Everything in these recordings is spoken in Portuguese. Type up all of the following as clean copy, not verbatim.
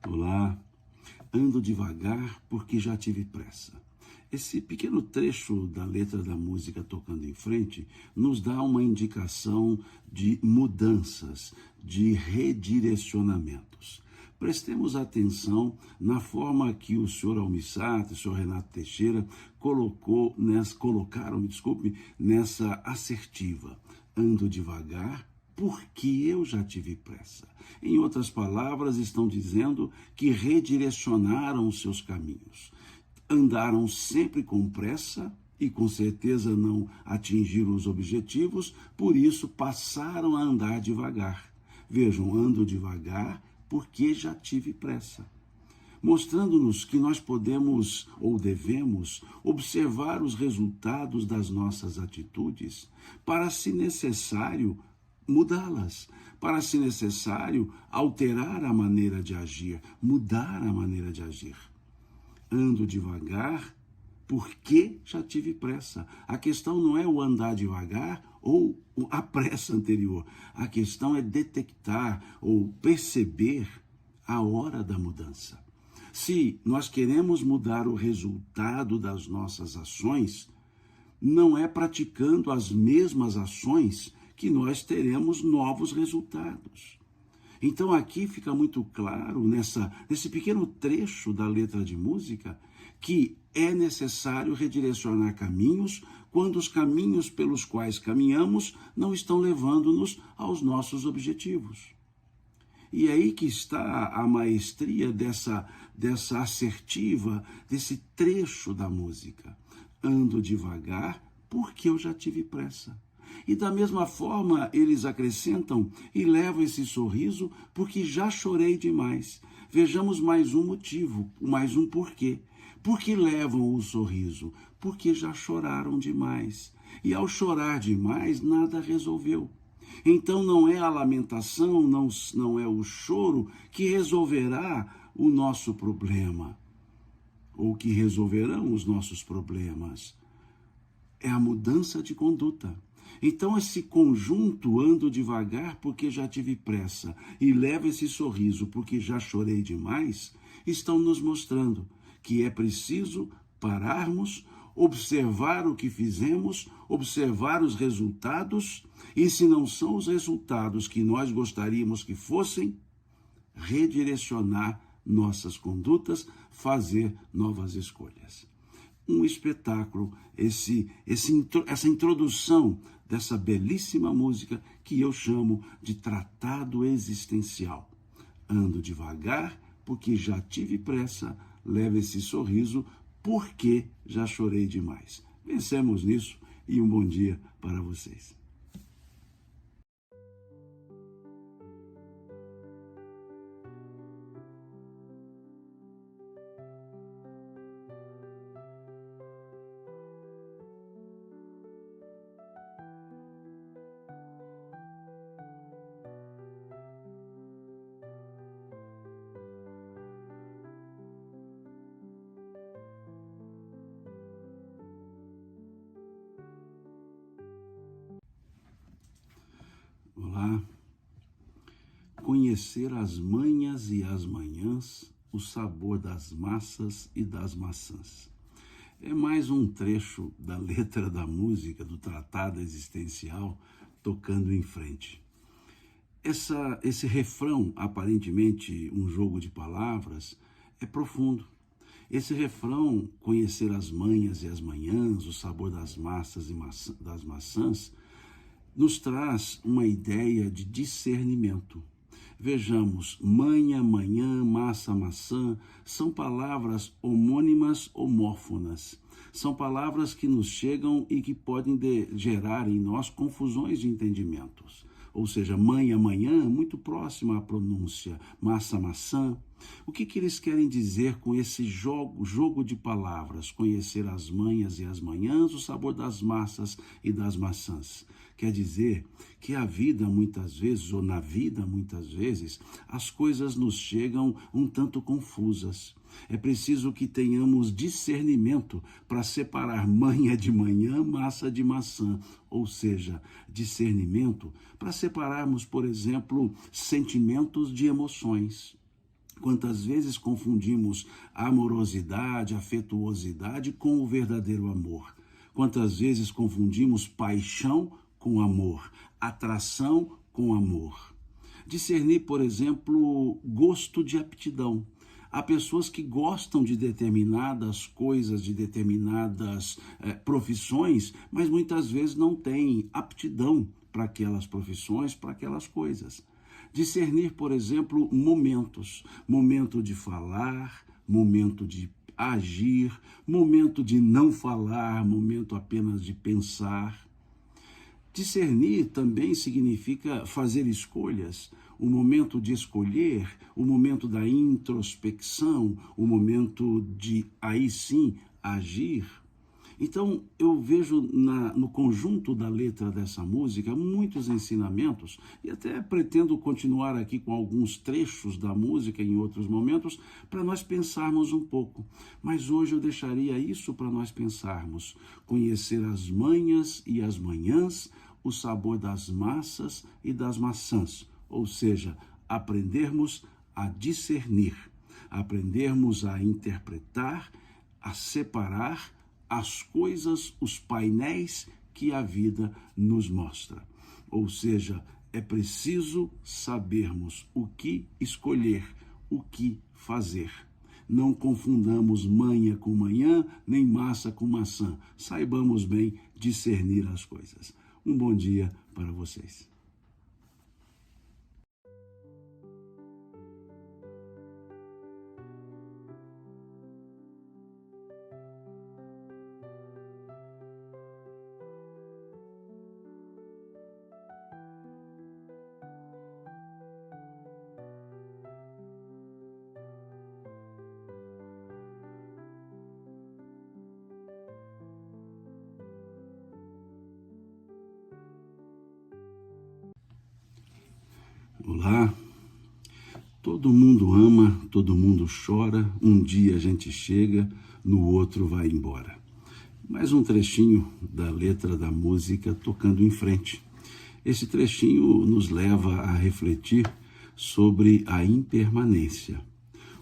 Olá, ando devagar porque já tive pressa. Esse pequeno trecho da letra da música Tocando em Frente nos dá uma indicação de mudanças, de redirecionamentos. Prestemos atenção na forma que o senhor Almissato e o senhor Renato Teixeira colocaram nessa assertiva. Ando devagar porque eu já tive pressa. Em outras palavras, estão dizendo que redirecionaram os seus caminhos. Andaram sempre com pressa e com certeza não atingiram os objetivos, por isso passaram a andar devagar. Vejam, ando devagar porque já tive pressa. Mostrando-nos que nós podemos ou devemos observar os resultados das nossas atitudes para, se necessário, mudá-las, para, se necessário, alterar a maneira de agir, mudar a maneira de agir. Ando devagar porque já tive pressa. A questão não é o andar devagar ou a pressa anterior. A questão é detectar ou perceber a hora da mudança. Se nós queremos mudar o resultado das nossas ações, não é praticando as mesmas ações que nós teremos novos resultados. Então aqui fica muito claro, nesse pequeno trecho da letra de música, que é necessário redirecionar caminhos quando os caminhos pelos quais caminhamos não estão levando-nos aos nossos objetivos. E é aí que está a maestria dessa assertiva, desse trecho da música. Ando devagar porque eu já tive pressa. E da mesma forma eles acrescentam e levam esse sorriso porque já chorei demais. Vejamos mais um motivo, mais um porquê. Por que levam o sorriso? Porque já choraram demais. E ao chorar demais, nada resolveu. Então não é a lamentação, não é o choro que resolverá o nosso problema, ou que resolverão os nossos problemas. É a mudança de conduta. Então esse conjunto, ando devagar porque já tive pressa, e levo esse sorriso porque já chorei demais, estão nos mostrando que é preciso pararmos, observar o que fizemos, observar os resultados, e se não são os resultados que nós gostaríamos que fossem, redirecionar nossas condutas, fazer novas escolhas. Um espetáculo, essa introdução dessa belíssima música que eu chamo de tratado existencial. Ando devagar porque já tive pressa, levo esse sorriso porque já chorei demais. Pensemos nisso e um bom dia para vocês. Olá. Conhecer as manhas e as manhãs, o sabor das massas e das maçãs. É mais um trecho da letra da música, do tratado existencial, Tocando em Frente. Esse refrão, aparentemente um jogo de palavras, é profundo. Esse refrão, conhecer as manhas e as manhãs, o sabor das massas e das maçãs, nos traz uma ideia de discernimento. Vejamos, manha, manhã, massa, maçã, são palavras homônimas homófonas. São palavras que nos chegam e que podem gerar em nós confusões de entendimentos. Ou seja, manha, manhã, muito próxima à pronúncia, massa, maçã. O que eles querem dizer com esse jogo de palavras? Conhecer as manhas e as manhãs, o sabor das massas e das maçãs. Quer dizer que a vida muitas vezes, ou na vida muitas vezes, as coisas nos chegam um tanto confusas. É preciso que tenhamos discernimento para separar manha de manhã, massa de maçã. Ou seja, discernimento para separarmos, por exemplo, sentimentos de emoções. Quantas vezes confundimos amorosidade, afetuosidade com o verdadeiro amor? Quantas vezes confundimos paixão com amor, atração com amor? Discernir, por exemplo, gosto de aptidão. Há pessoas que gostam de determinadas coisas, de determinadas profissões, mas muitas vezes não têm aptidão para aquelas profissões, para aquelas coisas. Discernir, por exemplo, momentos. Momento de falar, momento de agir, momento de não falar, momento apenas de pensar. Discernir também significa fazer escolhas, o momento de escolher, o momento da introspecção, o momento de, aí sim, agir. Então, eu vejo no conjunto da letra dessa música muitos ensinamentos e até pretendo continuar aqui com alguns trechos da música em outros momentos para nós pensarmos um pouco. Mas hoje eu deixaria isso para nós pensarmos. Conhecer as manhas e as manhãs, o sabor das massas e das maçãs, ou seja, aprendermos a discernir, aprendermos a interpretar, a separar as coisas, os painéis que a vida nos mostra. Ou seja, é preciso sabermos o que escolher, o que fazer. Não confundamos manha com manhã, nem massa com maçã. Saibamos bem discernir as coisas. Um bom dia para vocês. Olá, todo mundo ama, todo mundo chora, um dia a gente chega, no outro vai embora. Mais um trechinho da letra da música tocando em frente. Esse trechinho nos leva a refletir sobre a impermanência.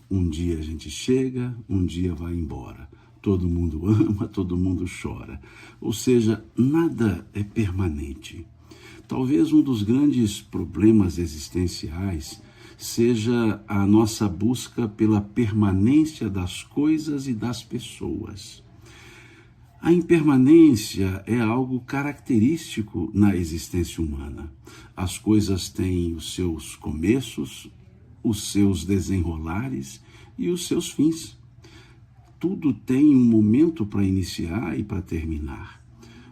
Um dia a gente chega, um dia vai embora. Todo mundo ama, todo mundo chora. Ou seja, nada é permanente. Talvez um dos grandes problemas existenciais seja a nossa busca pela permanência das coisas e das pessoas. A impermanência é algo característico na existência humana. As coisas têm os seus começos, os seus desenrolares e os seus fins. Tudo tem um momento para iniciar e para terminar.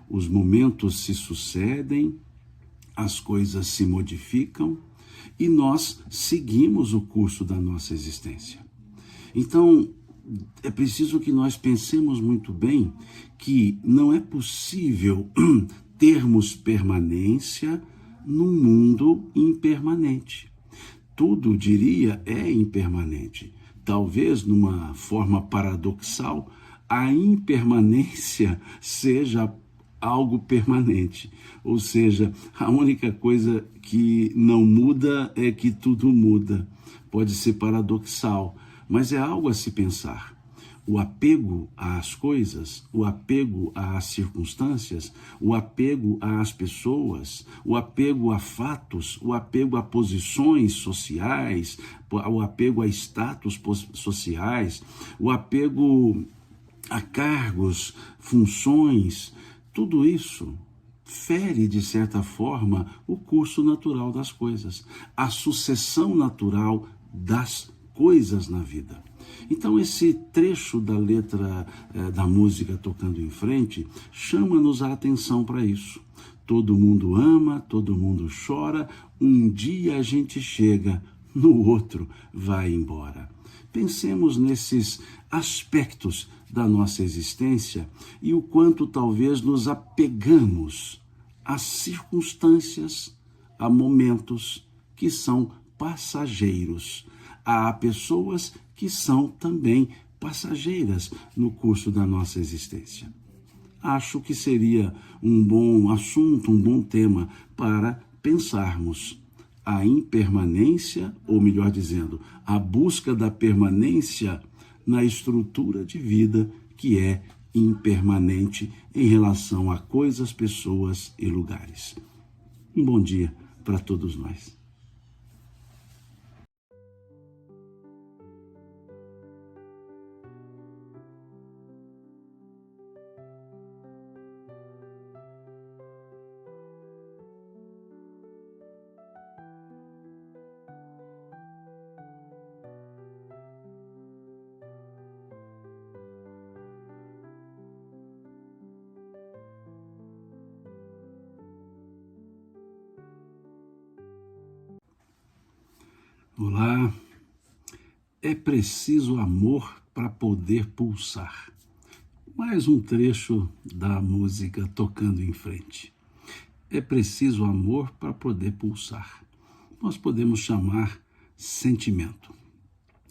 Os momentos se sucedem, as coisas se modificam e nós seguimos o curso da nossa existência. Então, é preciso que nós pensemos muito bem que não é possível termos permanência num mundo impermanente. Tudo, diria, é impermanente. Talvez, numa forma paradoxal, a impermanência seja algo permanente, ou seja, a única coisa que não muda é que tudo muda. Pode ser paradoxal, mas é algo a se pensar. O apego às coisas, o apego às circunstâncias, o apego às pessoas, o apego a fatos, o apego a posições sociais, o apego a status sociais, o apego a cargos, funções, tudo isso fere, de certa forma, o curso natural das coisas, a sucessão natural das coisas na vida. Então, esse trecho da letra da música tocando em frente chama-nos a atenção para isso. Todo mundo ama, todo mundo chora, um dia a gente chega, no outro vai embora. Pensemos nesses aspectos da nossa existência e o quanto talvez nos apegamos às circunstâncias, a momentos que são passageiros, a pessoas que são também passageiras no curso da nossa existência. Acho que seria um bom assunto, um bom tema para pensarmos. a impermanência, ou melhor dizendo, a busca da permanência na estrutura de vida que é impermanente em relação a coisas, pessoas e lugares. Um bom dia para todos nós. Olá, é preciso amor para poder pulsar. Mais um trecho da música tocando em frente. É preciso amor para poder pulsar. Nós podemos chamar sentimento.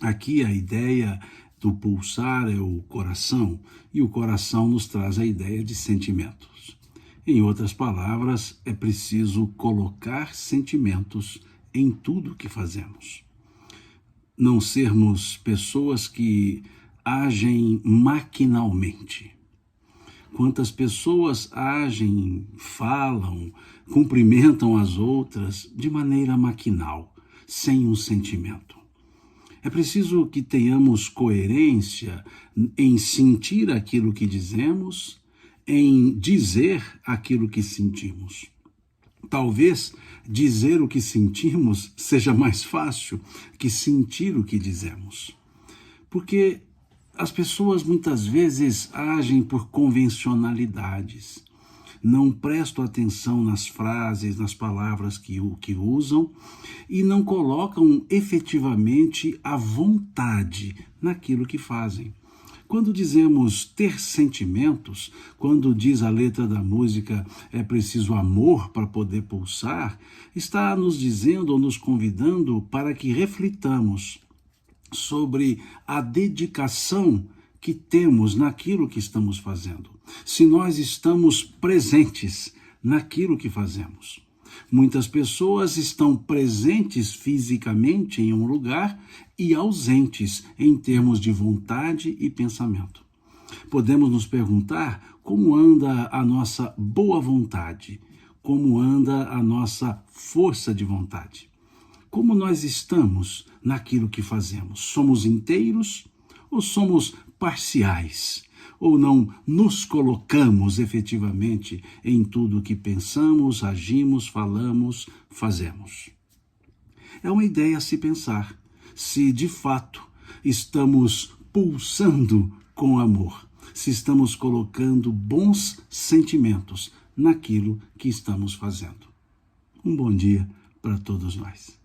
Aqui a ideia do pulsar é o coração, e o coração nos traz a ideia de sentimentos. Em outras palavras, é preciso colocar sentimentos em tudo que fazemos. Não sermos pessoas que agem maquinalmente. Quantas pessoas agem, falam, cumprimentam as outras de maneira maquinal, sem um sentimento. É preciso que tenhamos coerência em sentir aquilo que dizemos, em dizer aquilo que sentimos. Talvez dizer o que sentimos seja mais fácil que sentir o que dizemos. Porque as pessoas muitas vezes agem por convencionalidades. Não prestam atenção nas frases, nas palavras que usam e não colocam efetivamente a vontade naquilo que fazem. Quando dizemos ter sentimentos, quando diz a letra da música é preciso amor para poder pulsar, está nos dizendo ou nos convidando para que reflitamos sobre a dedicação que temos naquilo que estamos fazendo. Se nós estamos presentes naquilo que fazemos. Muitas pessoas estão presentes fisicamente em um lugar e ausentes em termos de vontade e pensamento. Podemos nos perguntar como anda a nossa boa vontade, como anda a nossa força de vontade. Como nós estamos naquilo que fazemos? Somos inteiros ou somos parciais? Ou não nos colocamos efetivamente em tudo o que pensamos, agimos, falamos, fazemos? É uma ideia a se pensar, se de fato estamos pulsando com amor, se estamos colocando bons sentimentos naquilo que estamos fazendo. Um bom dia para todos nós.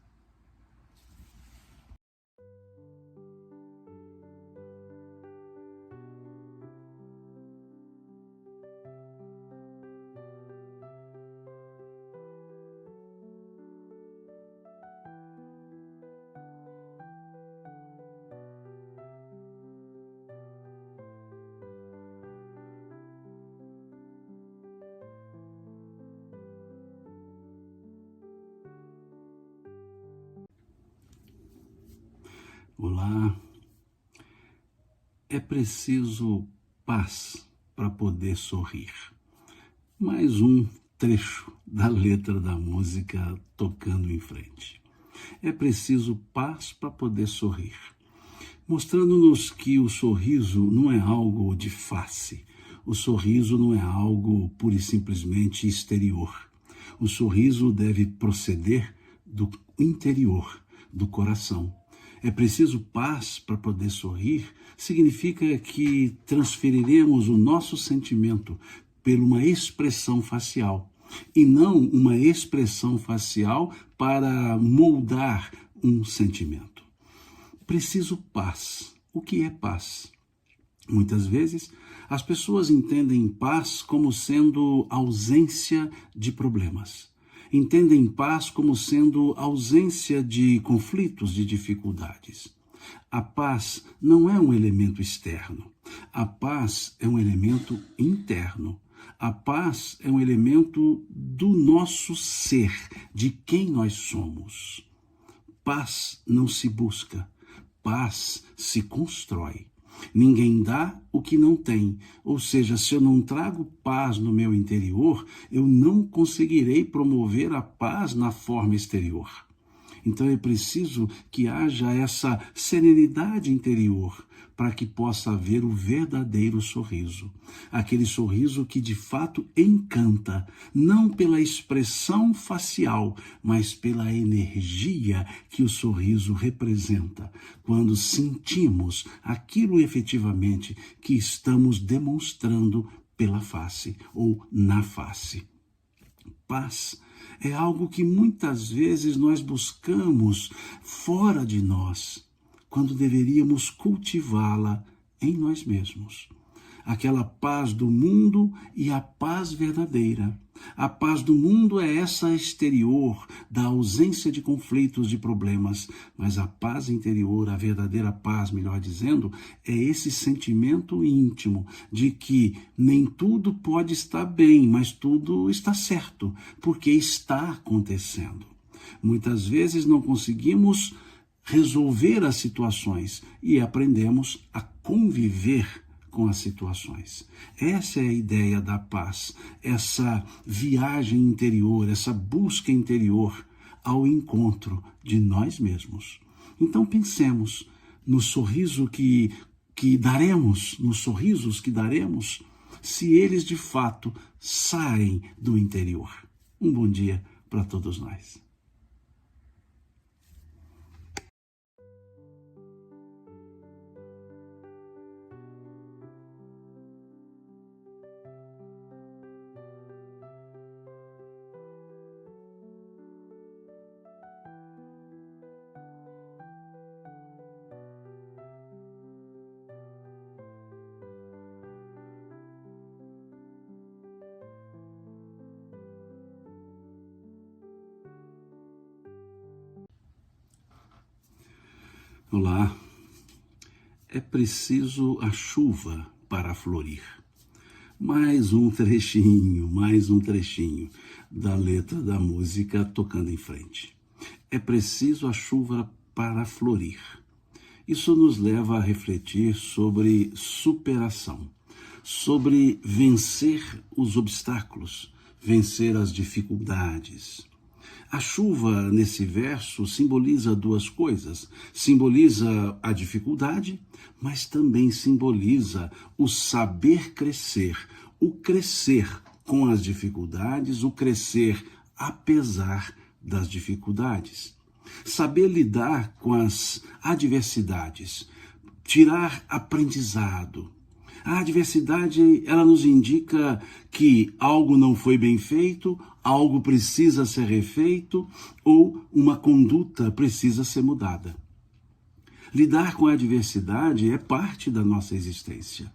Olá, é preciso paz para poder sorrir. Mais um trecho da letra da música tocando em frente. É preciso paz para poder sorrir, mostrando-nos que o sorriso não é algo de face, o sorriso não é algo pura e simplesmente exterior. O sorriso deve proceder do interior, do coração. É preciso paz para poder sorrir, significa que transferiremos o nosso sentimento por uma expressão facial, e não uma expressão facial para moldar um sentimento. Preciso paz. O que é paz? Muitas vezes, as pessoas entendem paz como sendo ausência de problemas. Entendem paz como sendo ausência de conflitos, de dificuldades. A paz não é um elemento externo. A paz é um elemento interno. A paz é um elemento do nosso ser, de quem nós somos. Paz não se busca, paz se constrói. Ninguém dá o que não tem, ou seja, se eu não trago paz no meu interior, eu não conseguirei promover a paz na forma exterior. Então é preciso que haja essa serenidade interior para que possa haver o verdadeiro sorriso. Aquele sorriso que de fato encanta, não pela expressão facial, mas pela energia que o sorriso representa, quando sentimos aquilo efetivamente que estamos demonstrando pela face ou na face. Paz é algo que muitas vezes nós buscamos fora de nós, quando deveríamos cultivá-la em nós mesmos. Aquela paz do mundo e a paz verdadeira. A paz do mundo é essa exterior, da ausência de conflitos, de problemas, mas a paz interior, a verdadeira paz, melhor dizendo, é esse sentimento íntimo de que nem tudo pode estar bem, mas tudo está certo, porque está acontecendo. Muitas vezes não conseguimos resolver as situações e aprendemos a conviver com as situações. Essa é a ideia da paz, essa viagem interior, essa busca interior ao encontro de nós mesmos. Então pensemos no sorriso que daremos, nos sorrisos que daremos, se eles de fato saem do interior. Um bom dia para todos nós. Olá, é preciso a chuva para florir. Mais um trechinho da letra da música tocando em frente. É preciso a chuva para florir. Isso nos leva a refletir sobre superação, sobre vencer os obstáculos, vencer as dificuldades. A chuva, nesse verso, simboliza duas coisas. Simboliza a dificuldade, mas também simboliza o saber crescer, o crescer com as dificuldades, o crescer apesar das dificuldades. Saber lidar com as adversidades, tirar aprendizado. A adversidade, ela nos indica que algo não foi bem feito, algo precisa ser refeito ou uma conduta precisa ser mudada. Lidar com a adversidade é parte da nossa existência.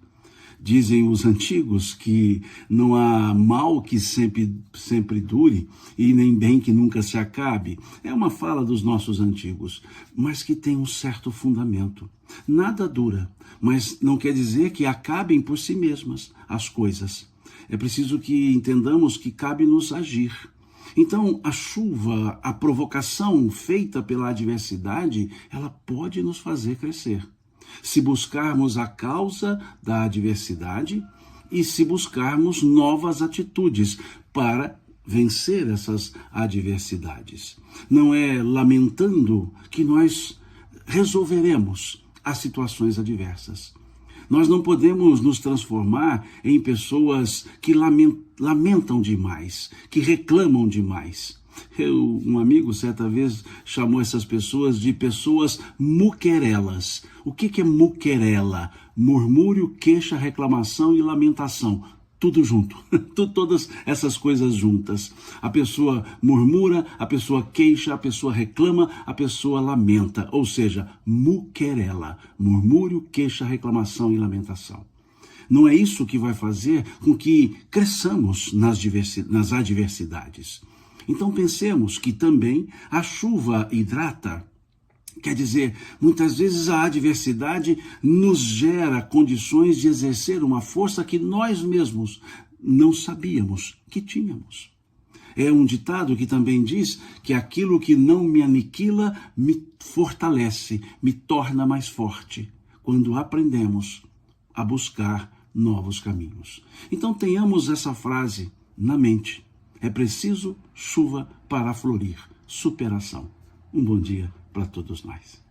Dizem os antigos que não há mal que sempre dure e nem bem que nunca se acabe. É uma fala dos nossos antigos, mas que tem um certo fundamento. Nada dura, mas não quer dizer que acabem por si mesmas as coisas. É preciso que entendamos que cabe-nos agir. Então, a chuva, a provocação feita pela adversidade, ela pode nos fazer crescer. Se buscarmos a causa da adversidade e se buscarmos novas atitudes para vencer essas adversidades. Não é lamentando que nós resolveremos as situações adversas. Nós não podemos nos transformar em pessoas que lamentam demais, que reclamam demais. Um amigo certa vez chamou essas pessoas de pessoas muquerelas. O que é muquerela? Murmúrio, queixa, reclamação e lamentação. Tudo junto, todas essas coisas juntas. A pessoa murmura, a pessoa queixa, a pessoa reclama, a pessoa lamenta. Ou seja, muquerela. Murmúrio, queixa, reclamação e lamentação. Não é isso que vai fazer com que cresçamos nas adversidades. Então pensemos que também a chuva hidrata. Quer dizer, muitas vezes a adversidade nos gera condições de exercer uma força que nós mesmos não sabíamos que tínhamos. É um ditado que também diz que aquilo que não me aniquila me fortalece, me torna mais forte, quando aprendemos a buscar novos caminhos. Então tenhamos essa frase na mente. É preciso chuva para florir, superação. Um bom dia para todos nós.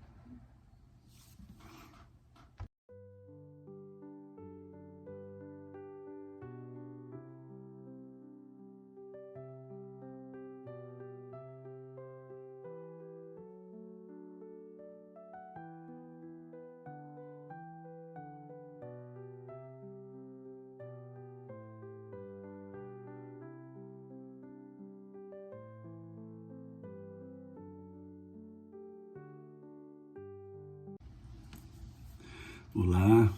Olá,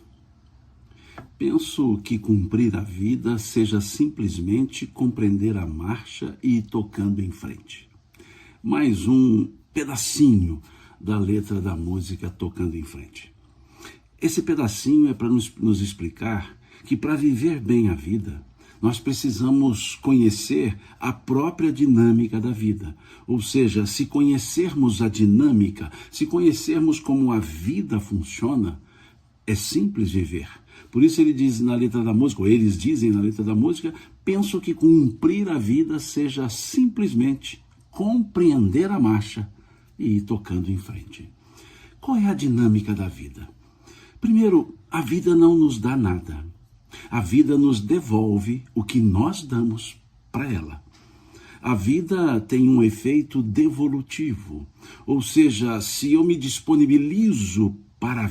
penso que cumprir a vida seja simplesmente compreender a marcha e ir tocando em frente. Mais um pedacinho da letra da música Tocando em Frente. Esse pedacinho é para nos explicar que para viver bem a vida, nós precisamos conhecer a própria dinâmica da vida. Ou seja, se conhecermos a dinâmica, se conhecermos como a vida funciona, é simples viver. Por isso ele diz na letra da música, ou eles dizem na letra da música, penso que cumprir a vida seja simplesmente compreender a marcha e ir tocando em frente. Qual é a dinâmica da vida? Primeiro, a vida não nos dá nada. A vida nos devolve o que nós damos para ela. A vida tem um efeito devolutivo, ou seja, se eu me disponibilizo para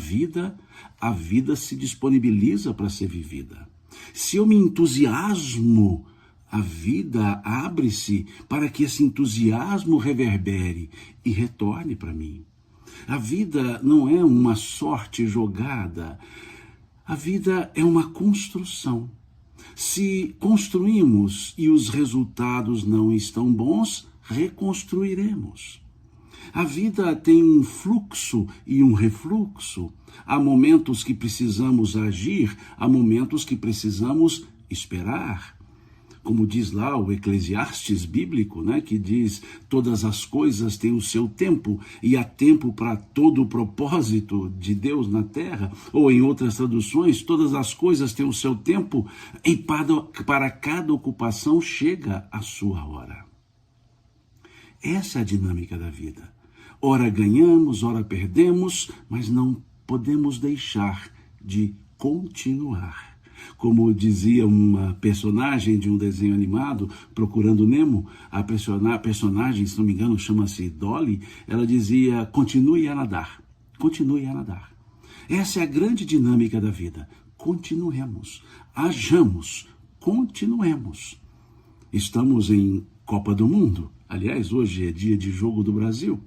a vida se disponibiliza para ser vivida. Se eu me entusiasmo, a vida abre-se para que esse entusiasmo reverbere e retorne para mim. A vida não é uma sorte jogada, a vida é uma construção. Se construímos e os resultados não estão bons, reconstruiremos. A vida tem um fluxo e um refluxo. Há momentos que precisamos agir, há momentos que precisamos esperar. Como diz lá o Eclesiastes bíblico, que diz: todas as coisas têm o seu tempo, e há tempo para todo o propósito de Deus na terra. Ou em outras traduções, todas as coisas têm o seu tempo, e para cada ocupação chega a sua hora. Essa é a dinâmica da vida. Ora ganhamos, ora perdemos, mas não podemos deixar de continuar. Como dizia uma personagem de um desenho animado, Procurando Nemo, a personagem, se não me engano, chama-se Dolly, ela dizia: continue a nadar, continue a nadar. Essa é a grande dinâmica da vida. Continuemos, hajamos, continuemos. Estamos em Copa do Mundo. Aliás, hoje é dia de jogo do Brasil.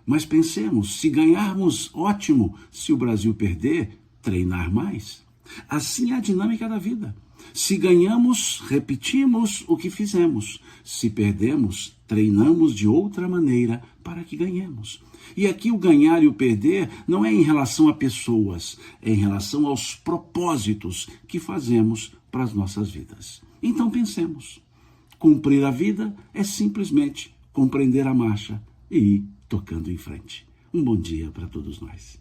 Mas pensemos, se ganharmos, ótimo. Se o Brasil perder, treinar mais. Assim é a dinâmica da vida. Se ganhamos, repetimos o que fizemos. Se perdemos, treinamos de outra maneira para que ganhemos. E aqui o ganhar e o perder não é em relação a pessoas, é em relação aos propósitos que fazemos para as nossas vidas. Então pensemos. Cumprir a vida é simplesmente compreender a marcha e ir tocando em frente. Um bom dia para todos nós.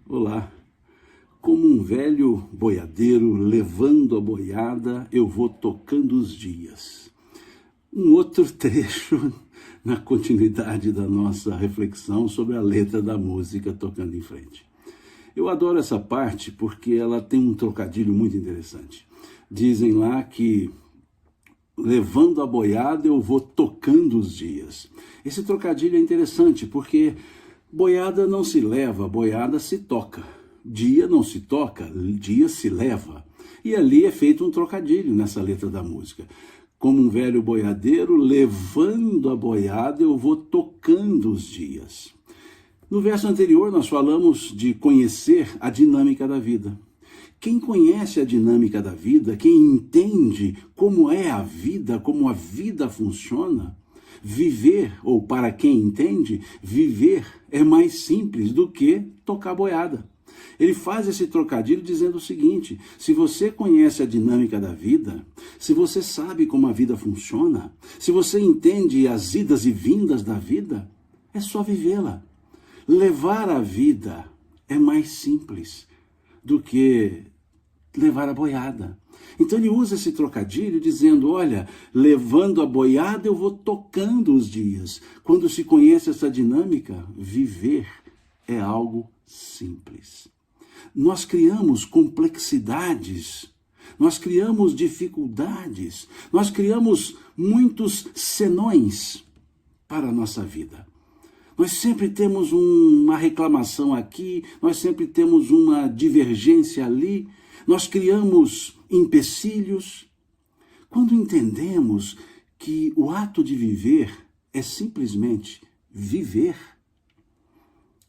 Olá, como um velho boiadeiro levando a boiada, eu vou tocando os dias. Um outro trecho na continuidade da nossa reflexão sobre a letra da música Tocando em Frente. Eu adoro essa parte porque ela tem um trocadilho muito interessante. Dizem lá que levando a boiada eu vou tocando os dias. Esse trocadilho é interessante porque boiada não se leva, boiada se toca. Dia não se toca, dia se leva. E ali é feito um trocadilho nessa letra da música. Como um velho boiadeiro, levando a boiada, eu vou tocando os dias. No verso anterior, nós falamos de conhecer a dinâmica da vida. Quem conhece a dinâmica da vida, quem entende como é a vida, como a vida funciona, viver, ou para quem entende, viver é mais simples do que tocar boiada. Ele faz esse trocadilho dizendo o seguinte: se você conhece a dinâmica da vida, se você sabe como a vida funciona, se você entende as idas e vindas da vida, é só vivê-la. Levar a vida é mais simples do que levar a boiada. Então ele usa esse trocadilho dizendo: olha, levando a boiada eu vou tocando os dias. Quando se conhece essa dinâmica, viver é algo simples. Nós criamos complexidades, nós criamos dificuldades, nós criamos muitos senões para a nossa vida. Nós sempre temos uma reclamação aqui, nós sempre temos uma divergência ali, nós criamos empecilhos. Quando entendemos que o ato de viver é simplesmente viver,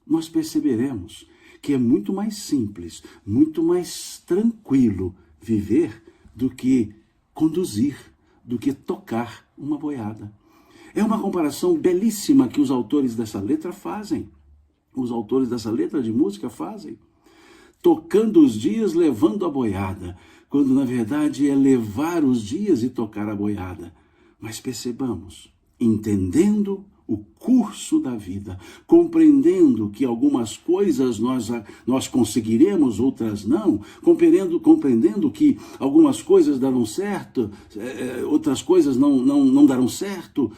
nós perceberemos que é muito mais simples, muito mais tranquilo viver do que conduzir, do que tocar uma boiada. É uma comparação belíssima que os autores dessa letra fazem. Os autores dessa letra de música fazem. Tocando os dias, levando a boiada, quando na verdade é levar os dias e tocar a boiada. Mas percebamos, entendendo o curso da vida, compreendendo que algumas coisas nós conseguiremos, outras não, compreendendo que algumas coisas darão certo, outras coisas não darão certo,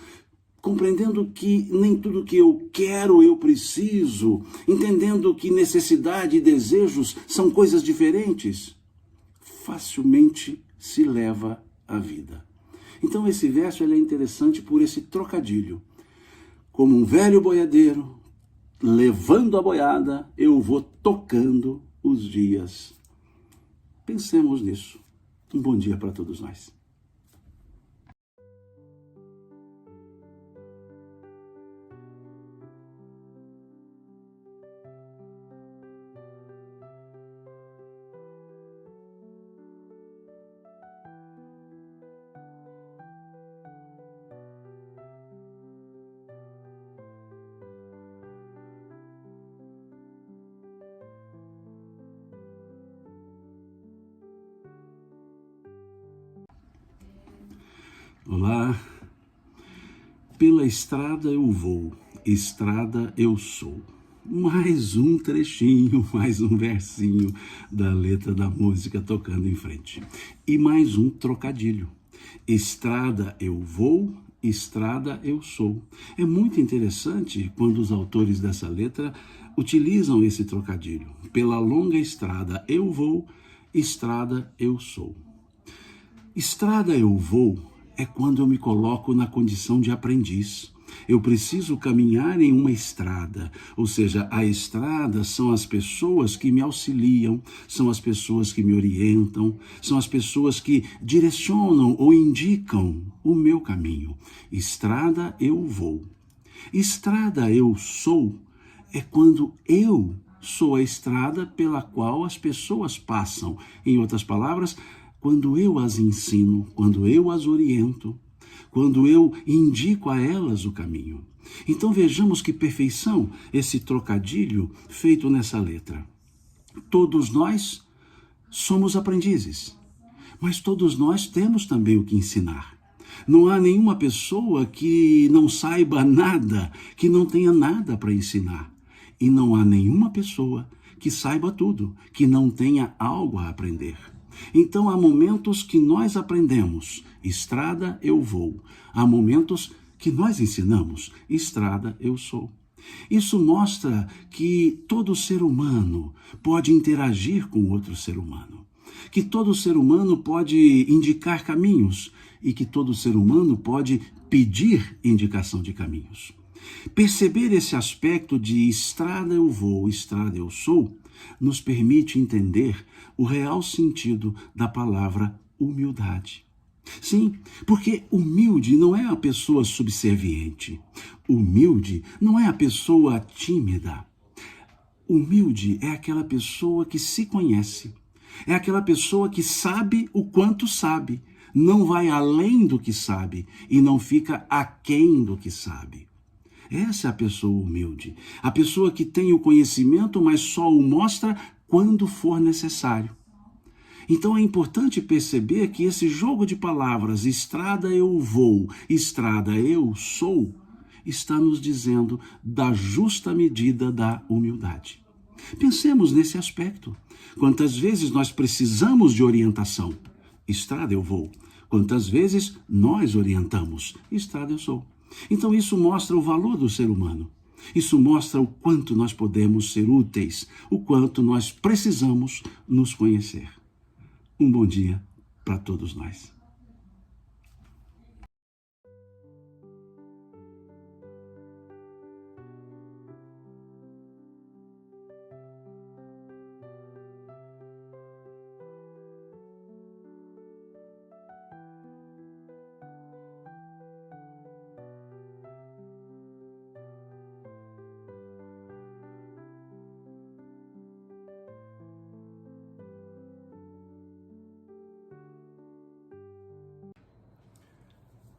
compreendendo que nem tudo que eu quero eu preciso, entendendo que necessidade e desejos são coisas diferentes, facilmente se leva a vida. Então esse verso ele é interessante por esse trocadilho. Como um velho boiadeiro, levando a boiada, eu vou tocando os dias. Pensemos nisso. Um bom dia para todos nós. Olá, pela estrada eu vou, estrada eu sou. Mais um trechinho, mais um versinho da letra da música tocando em frente. E mais um trocadilho. Estrada eu vou, estrada eu sou. É muito interessante quando os autores dessa letra utilizam esse trocadilho. Pela longa estrada eu vou, estrada eu sou. Estrada eu vou é quando eu me coloco na condição de aprendiz. Eu preciso caminhar em uma estrada, ou seja, a estrada são as pessoas que me auxiliam, são as pessoas que me orientam, são as pessoas que direcionam ou indicam o meu caminho. Estrada eu vou. Estrada eu sou é quando eu sou a estrada pela qual as pessoas passam. Em outras palavras, quando eu as ensino, quando eu as oriento, quando eu indico a elas o caminho. Então vejamos que perfeição esse trocadilho feito nessa letra. Todos nós somos aprendizes, mas todos nós temos também o que ensinar. Não há nenhuma pessoa que não saiba nada, que não tenha nada para ensinar. E não há nenhuma pessoa que saiba tudo, que não tenha algo a aprender. Então há momentos que nós aprendemos, estrada eu vou. Há momentos que nós ensinamos, estrada eu sou. Isso mostra que todo ser humano pode interagir com outro ser humano, que todo ser humano pode indicar caminhos e que todo ser humano pode pedir indicação de caminhos. Perceber esse aspecto de estrada eu vou, estrada eu sou, nos permite entender o real sentido da palavra humildade. Sim, porque humilde não é a pessoa subserviente. Humilde não é a pessoa tímida. Humilde é aquela pessoa que se conhece. É aquela pessoa que sabe o quanto sabe, não vai além do que sabe e não fica aquém do que sabe. Essa é a pessoa humilde, a pessoa que tem o conhecimento, mas só o mostra quando for necessário. Então é importante perceber que esse jogo de palavras, estrada eu vou, estrada eu sou, está nos dizendo da justa medida da humildade. Pensemos nesse aspecto. Quantas vezes nós precisamos de orientação? Estrada eu vou. Quantas vezes nós orientamos? Estrada eu sou. Então isso mostra o valor do ser humano. Isso mostra o quanto nós podemos ser úteis, o quanto nós precisamos nos conhecer. Um bom dia para todos nós.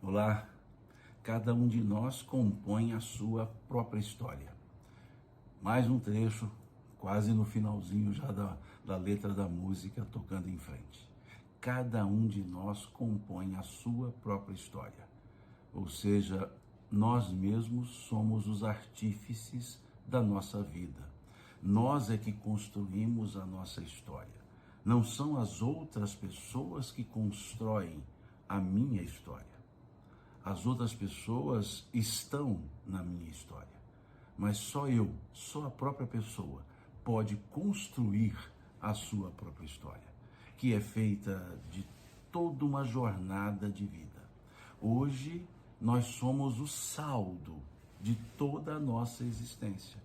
Olá, cada um de nós compõe a sua própria história. Mais um trecho, quase no finalzinho já da letra da música, tocando em frente. Cada um de nós compõe a sua própria história. Ou seja, nós mesmos somos os artífices da nossa vida. Nós é que construímos a nossa história. Não são as outras pessoas que constroem a minha história. As outras pessoas estão na minha história, mas só eu, só a própria pessoa, pode construir a sua própria história, que é feita de toda uma jornada de vida. Hoje, nós somos o saldo de toda a nossa existência.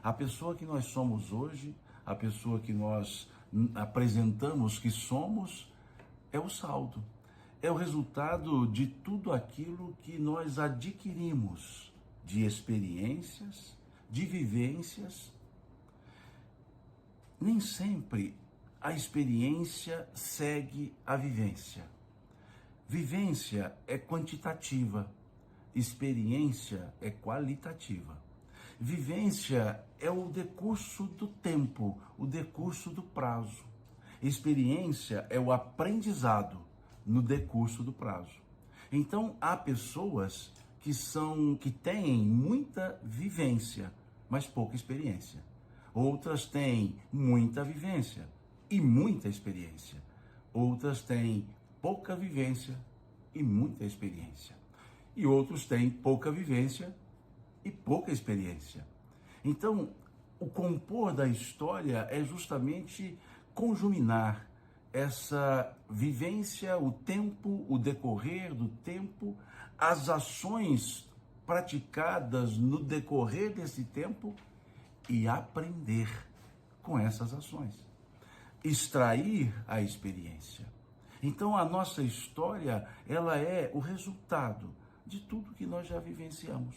A pessoa que nós somos hoje, a pessoa que nós apresentamos que somos, é o saldo. É o resultado de tudo aquilo que nós adquirimos, de experiências, de vivências. Nem sempre a experiência segue a vivência. Vivência é quantitativa, experiência é qualitativa. Vivência é o decurso do tempo, o decurso do prazo. Experiência é o aprendizado no decurso do prazo. Então, há pessoas que têm muita vivência, mas pouca experiência. Outras têm muita vivência e muita experiência. Outras têm pouca vivência e muita experiência. E outros têm pouca vivência e pouca experiência. Então, o compor da história é justamente conjuminar essa vivência, o tempo, o decorrer do tempo, as ações praticadas no decorrer desse tempo e aprender com essas ações. Extrair a experiência. Então a nossa história, ela é o resultado de tudo que nós já vivenciamos.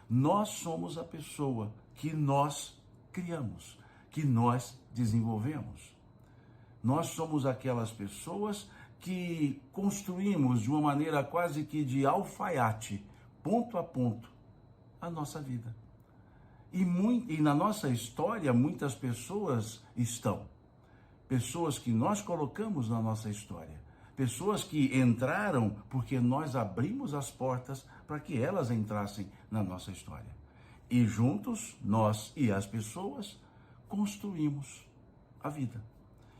Nós somos a pessoa que nós criamos, que nós desenvolvemos. Nós somos aquelas pessoas que construímos de uma maneira quase que de alfaiate, ponto a ponto, a nossa vida. E na nossa história, muitas pessoas estão. Pessoas que nós colocamos na nossa história. Pessoas que entraram porque nós abrimos as portas para que elas entrassem na nossa história. E juntos, nós e as pessoas, construímos a vida.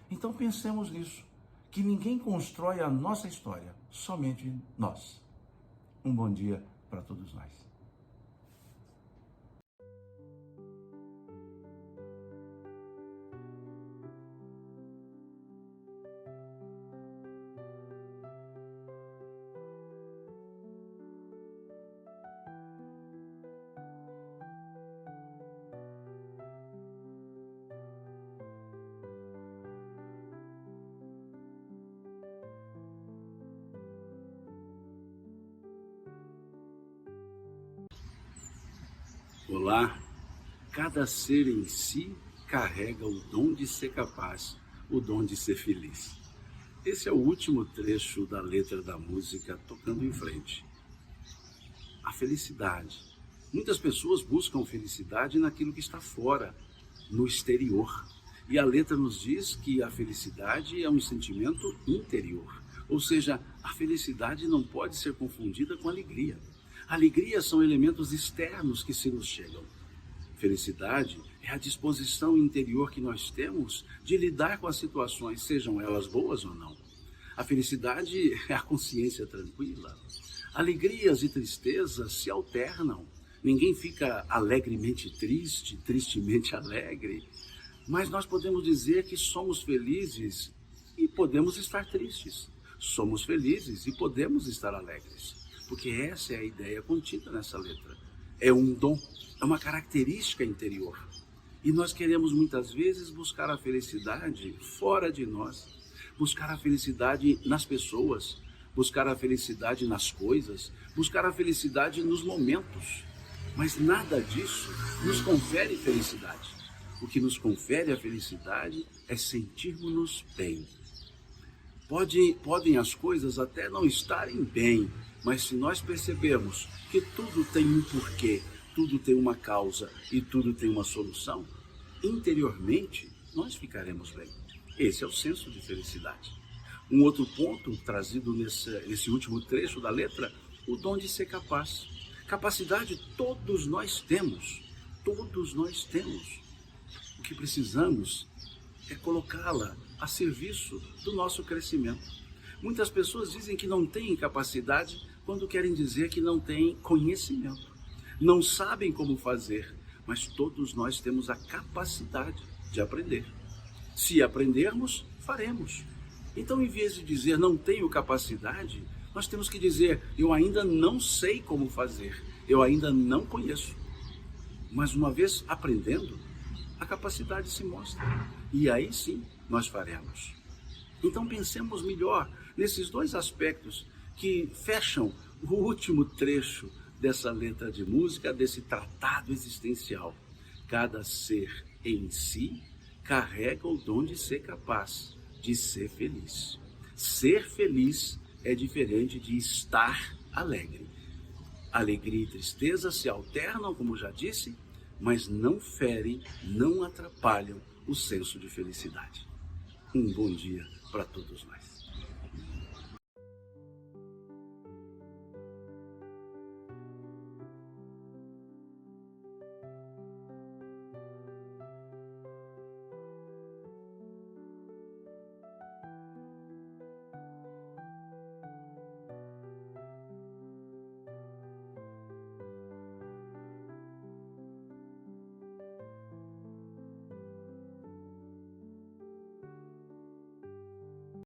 Então pensemos nisso, que ninguém constrói a nossa história, somente nós. Um bom dia para todos nós. Olá, cada ser em si carrega o dom de ser capaz, o dom de ser feliz. Esse é o último trecho da letra da música tocando em frente. A felicidade. Muitas pessoas buscam felicidade naquilo que está fora, no exterior. E a letra nos diz que a felicidade é um sentimento interior. Ou seja, a felicidade não pode ser confundida com alegria. Alegria são elementos externos que se nos chegam. Felicidade é a disposição interior que nós temos de lidar com as situações, sejam elas boas ou não. A felicidade é a consciência tranquila. Alegrias e tristezas se alternam. Ninguém fica alegremente triste, tristemente alegre. Mas nós podemos dizer que somos felizes e podemos estar tristes. Somos felizes e podemos estar alegres. Porque essa é a ideia contida nessa letra. É um dom, é uma característica interior. E nós queremos muitas vezes buscar a felicidade fora de nós. Buscar a felicidade nas pessoas, buscar a felicidade nas coisas, buscar a felicidade nos momentos. Mas nada disso nos confere felicidade. O que nos confere a felicidade é sentirmos-nos bem. Podem as coisas até não estarem bem, mas se nós percebermos que tudo tem um porquê, tudo tem uma causa e tudo tem uma solução, interiormente nós ficaremos bem. Esse é o senso de felicidade. Um outro ponto trazido nesse último trecho da letra, o dom de ser capaz. Capacidade todos nós temos, todos nós temos. O que precisamos é colocá-la a serviço do nosso crescimento. Muitas pessoas dizem que não têm capacidade quando querem dizer que não têm conhecimento. Não sabem como fazer, mas todos nós temos a capacidade de aprender. Se aprendermos, faremos. Então, em vez de dizer não tenho capacidade, nós temos que dizer eu ainda não sei como fazer, eu ainda não conheço. Mas uma vez aprendendo, a capacidade se mostra. E aí sim nós faremos. Então pensemos melhor nesses dois aspectos que fecham o último trecho dessa letra de música, desse tratado existencial. Cada ser em si carrega o dom de ser capaz, de ser feliz. Ser feliz é diferente de estar alegre. Alegria e tristeza se alternam, como já disse, mas não ferem, não atrapalham o senso de felicidade. Um bom dia para todos nós.